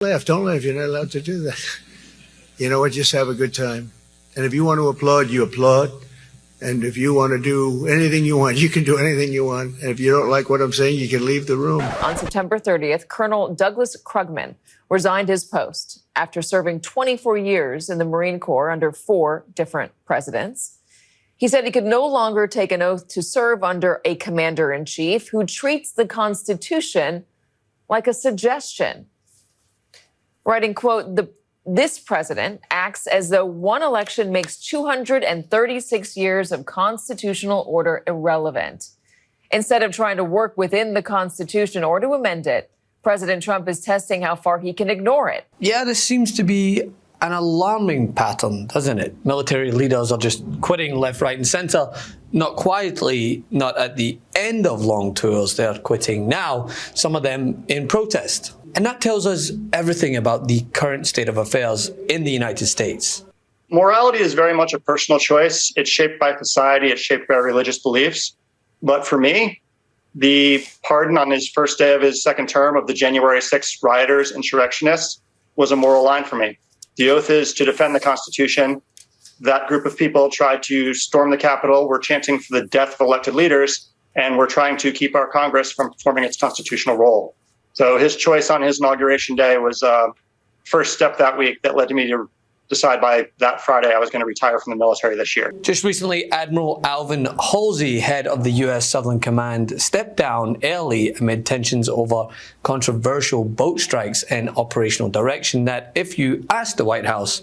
Laugh, don't laugh. You're not allowed to do that. You know what? Just have a good time. And if you want to applaud, you applaud. And if you want to do anything you want, you can do anything you want. And if you don't like what I'm saying, you can leave the room. On September 30th, Colonel Douglas Krugman resigned his post after serving 24 years in the Marine Corps under 4 different presidents. He said he could no longer take an oath to serve under a commander-in-chief who treats the Constitution like a suggestion. Writing, quote, this president acts as though one election makes 236 years of constitutional order irrelevant. Instead of trying to work within the Constitution or to amend it, President Trump is testing how far he can ignore it. Yeah, this seems to be an alarming pattern, doesn't it? Military leaders are just quitting left, right, and center, not quietly, not at the end of long tours. They're quitting now, some of them in protest. And that tells us everything about the current state of affairs in the United States. Morality is very much a personal choice. It's shaped by society. It's shaped by religious beliefs. But for me, the pardon on his first day of his second term of the January 6th rioters, insurrectionists, was a moral line for me. The oath is to defend the Constitution. That group of people tried to storm the Capitol. We're chanting for the death of elected leaders, and we're trying to keep our Congress from performing its constitutional role. So his choice on his inauguration day was a first step that week that led to me to decide by that Friday I was going to retire from the military this year. Just recently, Admiral Alvin Halsey, head of the U.S. Southern Command, stepped down early amid tensions over controversial boat strikes and operational direction that, if you ask the White House,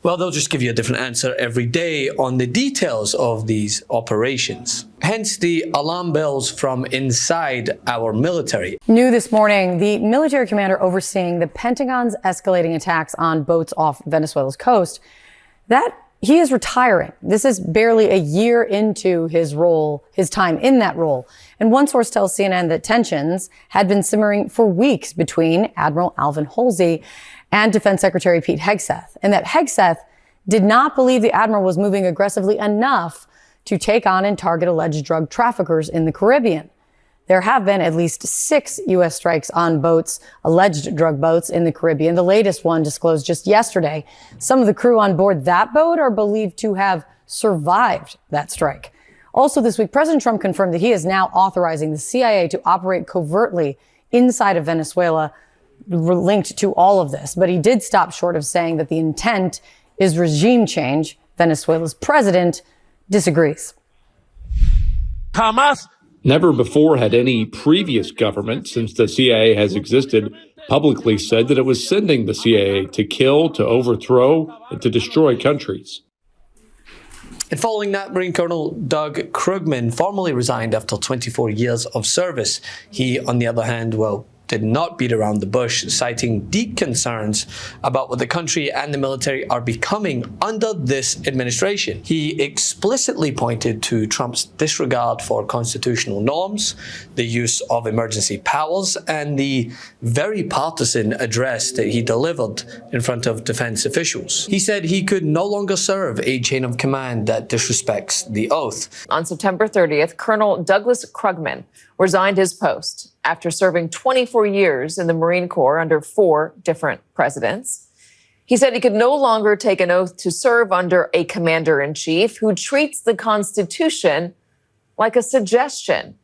well, they'll just give you a different answer every day on the details of these operations. Hence the alarm bells from inside our military. New this morning, the military commander overseeing the Pentagon's escalating attacks on boats off Venezuela's coast, that he is retiring. This is barely a year into his time in that role. And one source tells CNN that tensions had been simmering for weeks between Admiral Alvin Halsey and Defense Secretary Pete Hegseth, and that Hegseth did not believe the admiral was moving aggressively enough to take on and target alleged drug traffickers in the Caribbean. There have been at least 6 U.S. strikes on boats, alleged drug boats in the Caribbean. The latest one disclosed just yesterday. Some of the crew on board that boat are believed to have survived that strike. Also this week, President Trump confirmed that he is now authorizing the CIA to operate covertly inside of Venezuela, linked to all of this. But he did stop short of saying that the intent is regime change. Venezuela's president disagrees. Hamas. Never before had any previous government, since the CIA has existed, publicly said that it was sending the CIA to kill, to overthrow, and to destroy countries. And following that, Marine Colonel Doug Krugman formally resigned after 24 years of service. He, on the other hand, did not beat around the bush, citing deep concerns about what the country and the military are becoming under this administration. He explicitly pointed to Trump's disregard for constitutional norms, the use of emergency powers, and the very partisan address that he delivered in front of defense officials. He said he could no longer serve a chain of command that disrespects the oath. On September 30th, Colonel Douglas Krugman resigned his post after serving 24 years in the Marine Corps under 4 different presidents. He said he could no longer take an oath to serve under a commander-in-chief who treats the Constitution like a suggestion.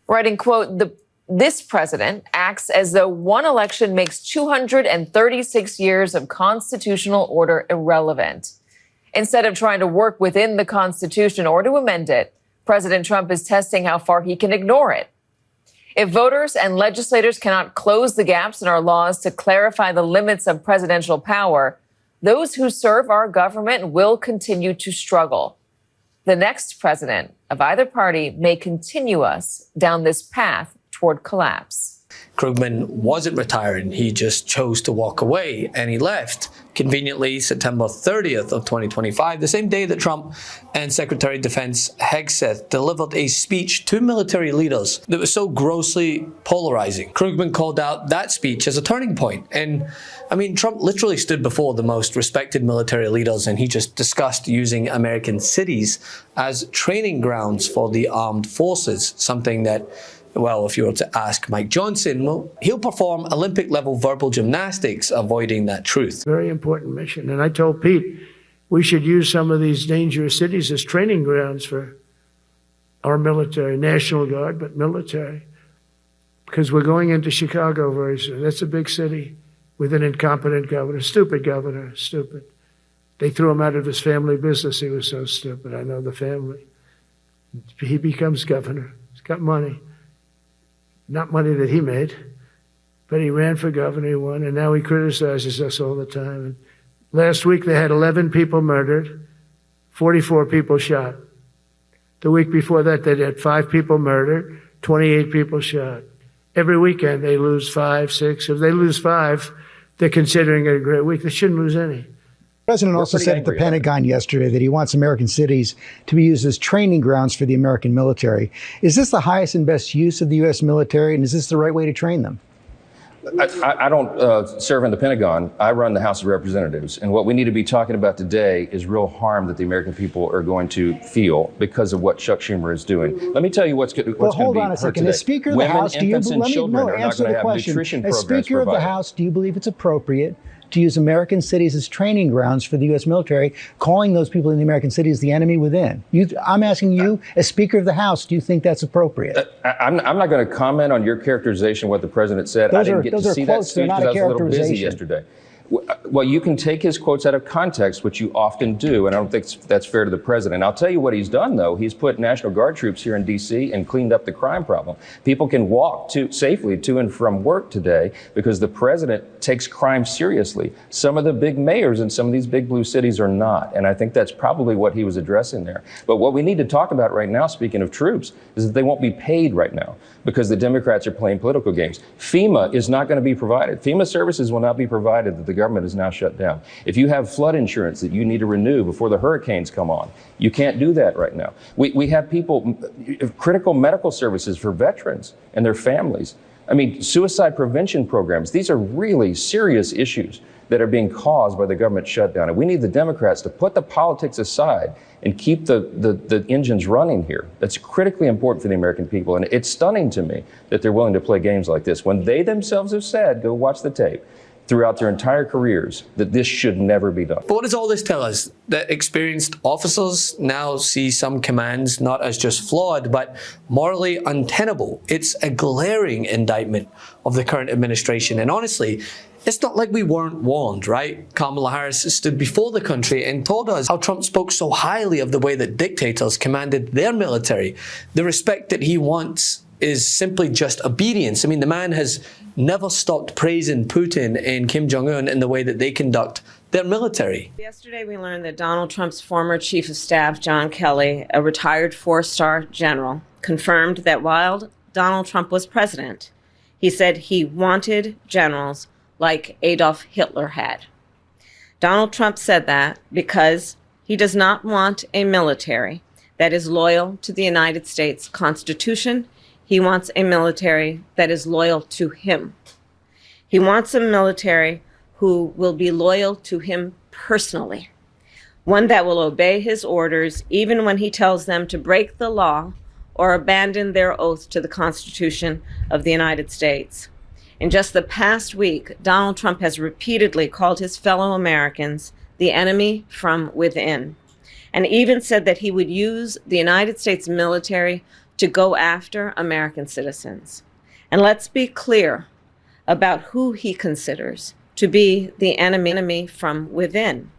Writing, quote, this president acts as though one election makes 236 years of constitutional order irrelevant. Instead of trying to work within the Constitution or to amend it, President Trump is testing how far he can ignore it. If voters and legislators cannot close the gaps in our laws to clarify the limits of presidential power, those who serve our government will continue to struggle. The next president of either party may continue us down this path toward collapse. Krugman wasn't retiring, he just chose to walk away, and he left conveniently September 30th of 2025, the same day that Trump and Secretary of Defense Hegseth delivered a speech to military leaders that was so grossly polarizing. Krugman called out that speech as a turning point. And I mean, Trump literally stood before the most respected military leaders and he just discussed using American cities as training grounds for the armed forces, something that Well, if you were to ask Mike Johnson, well, he'll perform Olympic-level verbal gymnastics avoiding that truth. Very important mission. And I told Pete, we should use some of these dangerous cities as training grounds for our military, National Guard, but military. Because we're going into Chicago very soon. That's a big city with an incompetent governor, stupid. They threw him out of his family business. He was so stupid. I know the family. He becomes governor. He's got money. Not money that he made, but he ran for governor, he won, and now he criticizes us all the time. And last week they had 11 people murdered, 44 people shot. The week before that they had 5 people murdered, 28 people shot. Every weekend they lose 5, 6. If they lose 5, they're considering it a great week. They shouldn't lose any. The president also said at the Pentagon yesterday that he wants American cities to be used as training grounds for the American military. Is this the highest and best use of the U.S. military, and is this the right way to train them? I don't serve in the Pentagon. I run the House of Representatives. And what we need to be talking about today is real harm that the American people are going to feel because of what Chuck Schumer is doing. Let me tell you what's going to be heard today. Well, hold on a second. As Speaker of the House, do you answer the question? As Speaker of the House, do you believe it's appropriate to use American cities as training grounds for the U.S. military, calling those people in the American cities the enemy within? I'm asking you, as Speaker of the House, do you think that's appropriate? I'm not going to comment on your characterization of what the president said. I didn't get to see that speech because I was a little busy yesterday. Well, you can take his quotes out of context, which you often do, and I don't think that's fair to the president. I'll tell you what he's done, though. He's put National Guard troops here in D.C. and cleaned up the crime problem. People can walk safely to and from work today because the president takes crime seriously. Some of the big mayors in some of these big blue cities are not, and I think that's probably what he was addressing there. But what we need to talk about right now, speaking of troops, is that they won't be paid right now because the Democrats are playing political games. FEMA is not going to be provided. FEMA services will not be provided that the government is now shut down. If you have flood insurance that you need to renew before the hurricanes come on, you can't do that right now. We have people, critical medical services for veterans and their families. I mean, suicide prevention programs. These are really serious issues that are being caused by the government shutdown. And we need the Democrats to put the politics aside and keep the engines running here. That's critically important for the American people. And it's stunning to me that they're willing to play games like this when they themselves have said, go watch the tape, throughout their entire careers, that this should never be done. But what does all this tell us? That experienced officers now see some commands not as just flawed, but morally untenable. It's a glaring indictment of the current administration. And honestly, it's not like we weren't warned, right? Kamala Harris stood before the country and told us how Trump spoke so highly of the way that dictators commanded their military. The respect that he wants is simply just obedience. I mean, the man has never stopped praising Putin and Kim Jong-un in the way that they conduct their military. Yesterday, we learned that Donald Trump's former chief of staff, John Kelly, a retired 4-star general, confirmed that while Donald Trump was president, he said he wanted generals like Adolf Hitler had. Donald Trump said that because he does not want a military that is loyal to the United States Constitution. He wants a military that is loyal to him. He wants a military who will be loyal to him personally, one that will obey his orders even when he tells them to break the law or abandon their oath to the Constitution of the United States. In just the past week, Donald Trump has repeatedly called his fellow Americans the enemy from within, and even said that he would use the United States military to go after American citizens. And let's be clear about who he considers to be the enemy from within.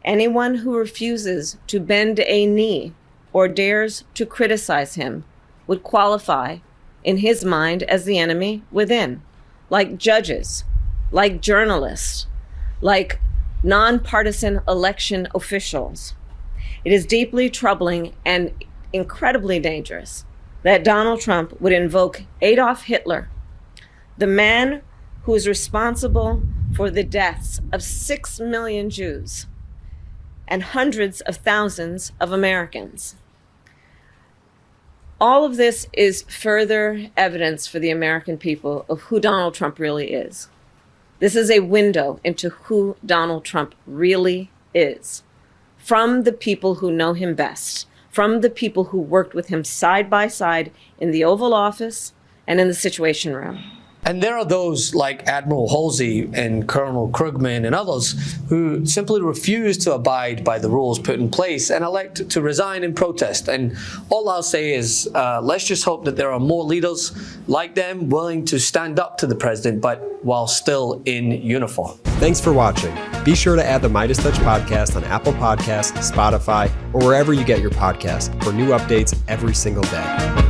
Anyone who refuses to bend a knee or dares to criticize him would qualify, in his mind, as the enemy within, like judges, like journalists, like nonpartisan election officials. It is deeply troubling and incredibly dangerous that Donald Trump would invoke Adolf Hitler, the man who is responsible for the deaths of 6 million Jews and hundreds of thousands of Americans. All of this is further evidence for the American people of who Donald Trump really is. This is a window into who Donald Trump really is, from the people who know him best, from the people who worked with him side by side in the Oval Office and in the Situation Room. And there are those like Admiral Halsey and Colonel Krugman and others who simply refuse to abide by the rules put in place and elect to resign in protest. And all I'll say is let's just hope that there are more leaders like them willing to stand up to the president, but while still in uniform. Thanks for watching. Be sure to add the MeidasTouch podcast on Apple Podcasts, Spotify, or wherever you get your podcasts for new updates every single day.